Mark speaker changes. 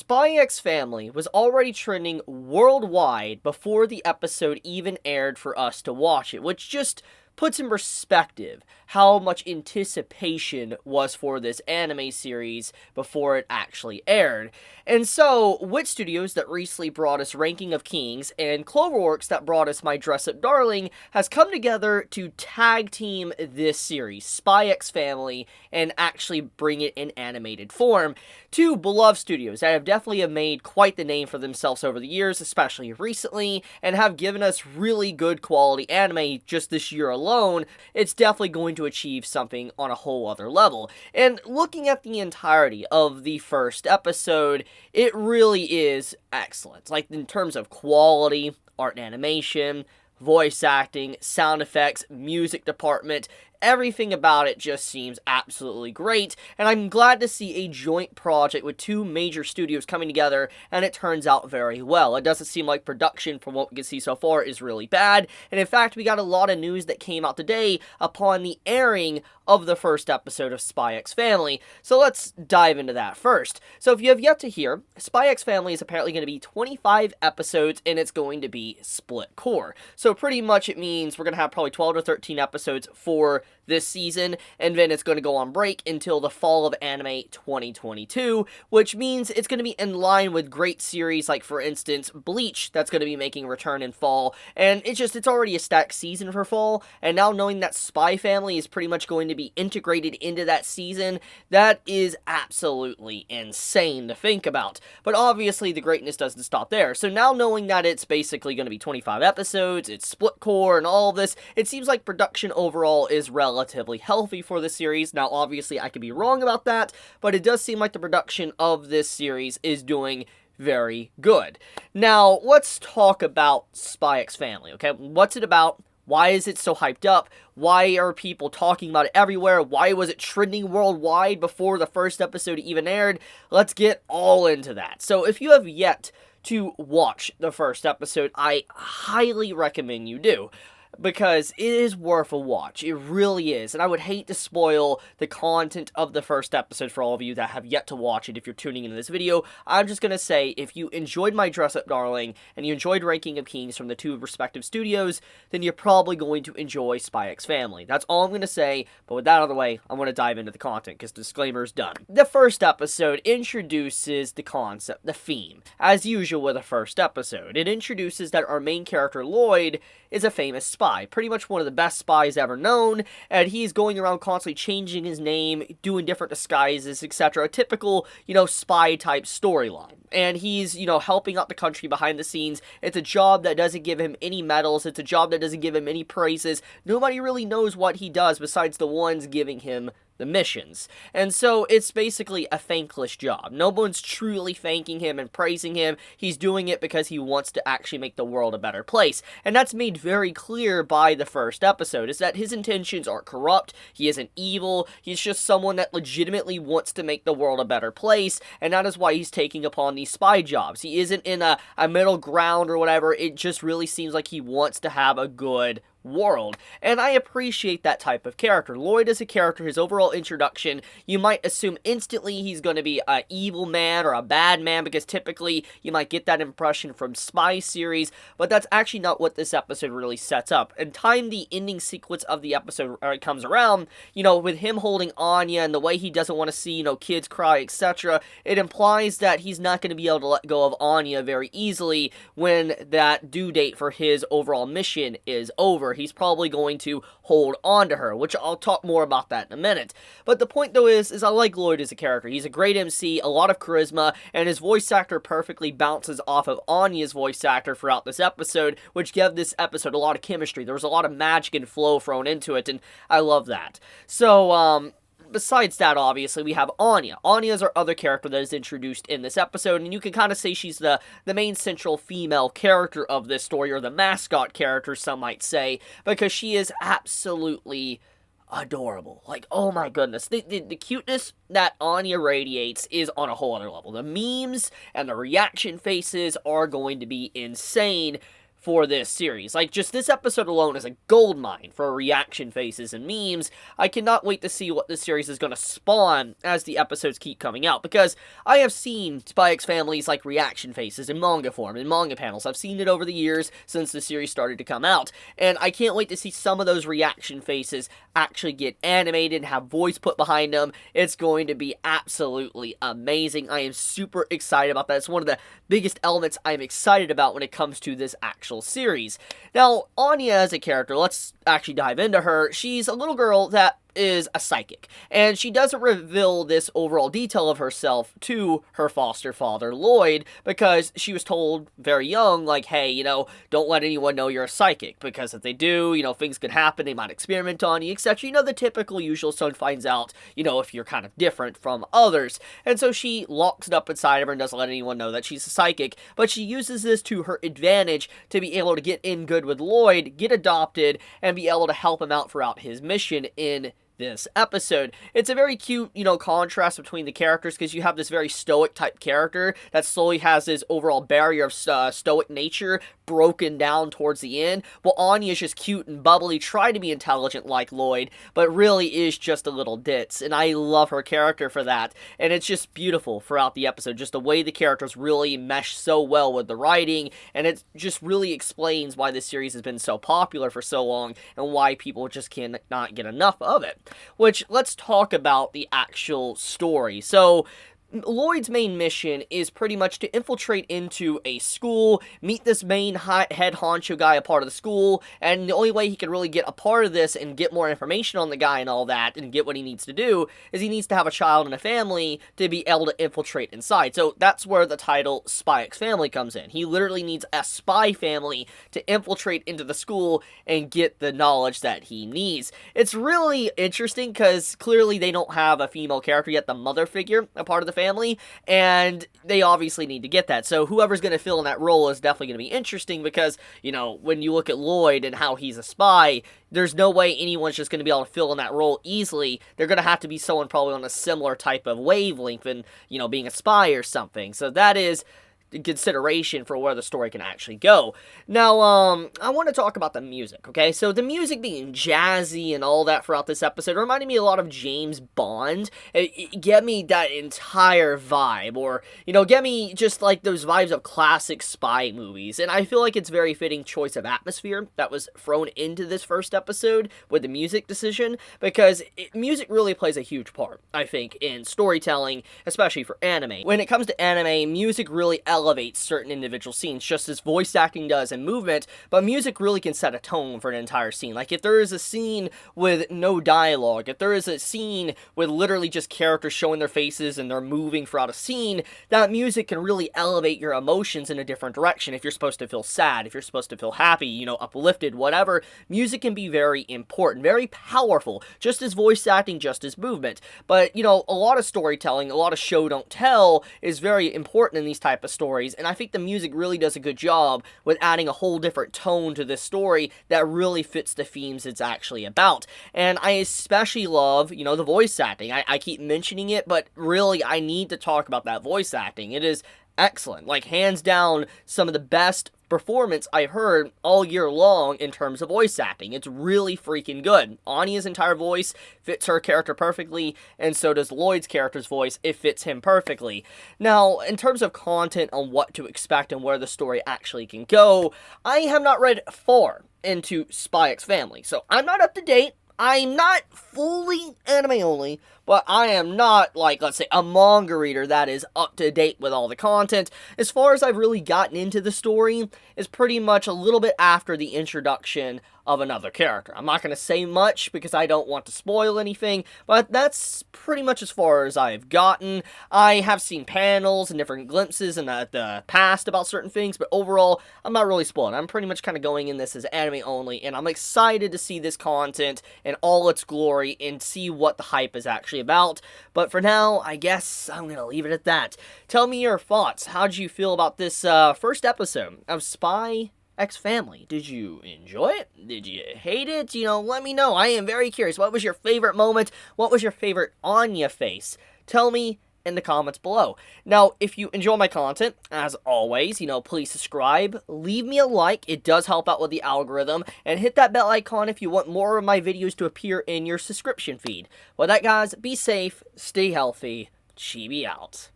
Speaker 1: Spy X Family was already trending worldwide before the episode even aired for us to watch it, which just puts in perspective how much anticipation was for this anime series before it actually aired. And so, Wit Studios that recently brought us Ranking of Kings and Cloverworks that brought us My Dress Up Darling has come together to tag team this series, Spy X Family, and actually bring it in animated form. Two beloved studios that have definitely made quite the name for themselves over the years, especially recently, and have given us really good quality anime just this year alone. It's definitely going to achieve something on a whole other level. And looking at the entirety of the first episode, it really is excellent. Like, in terms of quality, art and animation, voice acting, sound effects, music department, everything about it just seems absolutely great, and I'm glad to see a joint project with two major studios coming together, and it turns out very well. It doesn't seem like production, from what we can see so far, is really bad, and in fact, we got a lot of news that came out today upon the airing of the first episode of Spy X Family, so let's dive into that first. So if you have yet to hear, Spy X Family is apparently going to be 25 episodes, and it's going to be split core. So pretty much it means we're going to have probably 12 to 13 episodes for this season, and then it's going to go on break until the fall of anime 2022, which means it's going to be in line with great series like, for instance, Bleach, that's going to be making a return in fall, and it's already a stacked season for fall, and now knowing that Spy Family is pretty much going to be integrated into that season, that is absolutely insane to think about. But obviously, the greatness doesn't stop there, so now knowing that it's basically going to be 25 episodes, it's split core, and all of this, it seems like production overall is relatively healthy for the series. Now, obviously, I could be wrong about that, but it does seem like the production of this series is doing very good. Now, let's talk about Spy X Family, okay? What's it about? Why is it so hyped up? Why are people talking about it everywhere? Why was it trending worldwide before the first episode even aired? Let's get all into that. So, if you have yet to watch the first episode, I highly recommend you do, because it is worth a watch. It really is. And I would hate to spoil the content of the first episode for all of you that have yet to watch it if you're tuning into this video. I'm just going to say, if you enjoyed My Dress Up Darling, and you enjoyed Ranking of Kings from the two respective studios, then you're probably going to enjoy Spy X Family. That's all I'm going to say, but with that out of the way, I want to dive into the content, because disclaimer is done. The first episode introduces the concept, the theme. As usual with the first episode, it introduces that our main character, Lloyd, is a famous spy, pretty much one of the best spies ever known, and he's going around constantly changing his name, doing different disguises, etc. A typical, spy-type storyline. And he's, helping out the country behind the scenes. It's a job that doesn't give him any medals, it's a job that doesn't give him any praises. Nobody really knows what he does besides the ones giving him the missions. And so it's basically a thankless job. No one's truly thanking him and praising him. He's doing it because he wants to actually make the world a better place. And that's made very clear by the first episode, is that his intentions aren't corrupt, he isn't evil, he's just someone that legitimately wants to make the world a better place, and that is why he's taking upon these spy jobs. He isn't in a middle ground or whatever. It just really seems like he wants to have a good world, and I appreciate that type of character. Lloyd is a character, his overall introduction, you might assume instantly he's going to be an evil man or a bad man, because typically you might get that impression from spy series, but that's actually not what this episode really sets up. And time the ending sequence of the episode comes around, with him holding Anya and the way he doesn't want to see, kids cry, etc., it implies that he's not going to be able to let go of Anya very easily when that due date for his overall mission is over. He's probably going to hold on to her, which I'll talk more about that in a minute. But the point, though, is I like Lloyd as a character. He's a great MC, a lot of charisma, and his voice actor perfectly bounces off of Anya's voice actor throughout this episode, which gave this episode a lot of chemistry. There was a lot of magic and flow thrown into it, and I love that. So, besides that, obviously, we have Anya. Anya is our other character that is introduced in this episode, and you can kind of say she's the main central female character of this story, or the mascot character, some might say, because she is absolutely adorable. Like, oh my goodness. The cuteness that Anya radiates is on a whole other level. The memes and the reaction faces are going to be insane for this series. Like, just this episode alone is a goldmine for reaction faces and memes. I cannot wait to see what this series is going to spawn as the episodes keep coming out, because I have seen Spy X Family's, like, reaction faces in manga form, in manga panels. I've seen it over the years since the series started to come out, and I can't wait to see some of those reaction faces actually get animated and have voice put behind them. It's going to be absolutely amazing. I am super excited about that. It's one of the biggest elements I'm excited about when it comes to this actual series. Now, Anya as a character, let's actually dive into her. She's a little girl that is a psychic, and she doesn't reveal this overall detail of herself to her foster father, Lloyd, because she was told very young, like, hey, you know, don't let anyone know you're a psychic, because if they do, you know, things could happen, they might experiment on you, etc. You know, the typical usual son finds out, you know, if you're kind of different from others, and so she locks it up inside of her and doesn't let anyone know that she's a psychic, but she uses this to her advantage to be able to get in good with Lloyd, get adopted, and be able to help him out throughout his mission in this episode. It's a very cute, you know, contrast between the characters, because you have this very stoic type character that slowly has his overall barrier of stoic nature broken down towards the end, while Anya is just cute and bubbly, trying to be intelligent like Lloyd, but really is just a little ditz, and I love her character for that, and it's just beautiful throughout the episode, just the way the characters really mesh so well with the writing, and it just really explains why this series has been so popular for so long, and why people just cannot get enough of it. Which, let's talk about the actual story. So, Lloyd's main mission is pretty much to infiltrate into a school, meet this main head honcho guy, a part of the school, and the only way he can really get a part of this and get more information on the guy and all that, and get what he needs to do, is he needs to have a child and a family to be able to infiltrate inside. So that's where the title Spy X Family comes in. He literally needs a spy family to infiltrate into the school and get the knowledge that he needs. It's really interesting, because clearly they don't have a female character yet, the mother figure, a part of the family, and they obviously need to get that. So whoever's going to fill in that role is definitely going to be interesting, because, you know, when you look at Lloyd and how he's a spy, there's no way anyone's just going to be able to fill in that role easily. They're going to have to be someone probably on a similar type of wavelength and, you know, being a spy or something. So that is consideration for where the story can actually go. Now, I want to talk about the music, okay? So the music being jazzy and all that throughout this episode reminded me a lot of James Bond. It get me that entire vibe, or, you know, get me just like those vibes of classic spy movies, and I feel like it's very fitting choice of atmosphere that was thrown into this first episode with the music decision, because music really plays a huge part, I think, in storytelling, especially for anime. When it comes to anime, music really elevates certain individual scenes, just as voice acting does and movement, but music really can set a tone for an entire scene. Like, if there is a scene with no dialogue, if there is a scene with literally just characters showing their faces and they're moving throughout a scene, that music can really elevate your emotions in a different direction. If you're supposed to feel sad, if you're supposed to feel happy, you know, uplifted, whatever, music can be very important, very powerful, just as voice acting, just as movement. But, you know, a lot of storytelling, a lot of show don't tell is very important in these type of stories, and I think the music really does a good job with adding a whole different tone to this story that really fits the themes it's actually about. And I especially love, you know, the voice acting. I keep mentioning it, but really I need to talk about that voice acting. It is excellent. Like, hands down, some of the best performance I've heard all year long in terms of voice acting. It's really freaking good. Anya's entire voice fits her character perfectly, and so does Lloyd's character's voice. It fits him perfectly. Now, in terms of content on what to expect and where the story actually can go, I have not read far into Spy X Family, so I'm not up to date. I'm not fully anime only, but I am not, like, let's say, a manga reader that is up to date with all the content. As far as I've really gotten into the story is pretty much a little bit after the introduction of another character. I'm not going to say much because I don't want to spoil anything, but that's pretty much as far as I've gotten. I have seen panels and different glimpses in the past about certain things, but overall, I'm not really spoiling. I'm pretty much kind of going in this as anime only, and I'm excited to see this content in all its glory and see what the hype is actually about. But for now, I guess I'm going to leave it at that. Tell me your thoughts. How did you feel about this first episode of Spy X Family? Did you enjoy it? Did you hate it? You know, let me know. I am very curious. What was your favorite moment? What was your favorite Anya face? Tell me in the comments below. Now, if you enjoy my content, as always, please subscribe, leave me a like, it does help out with the algorithm, and hit that bell icon if you want more of my videos to appear in your subscription feed. With that, guys, be safe, stay healthy, Chibi out.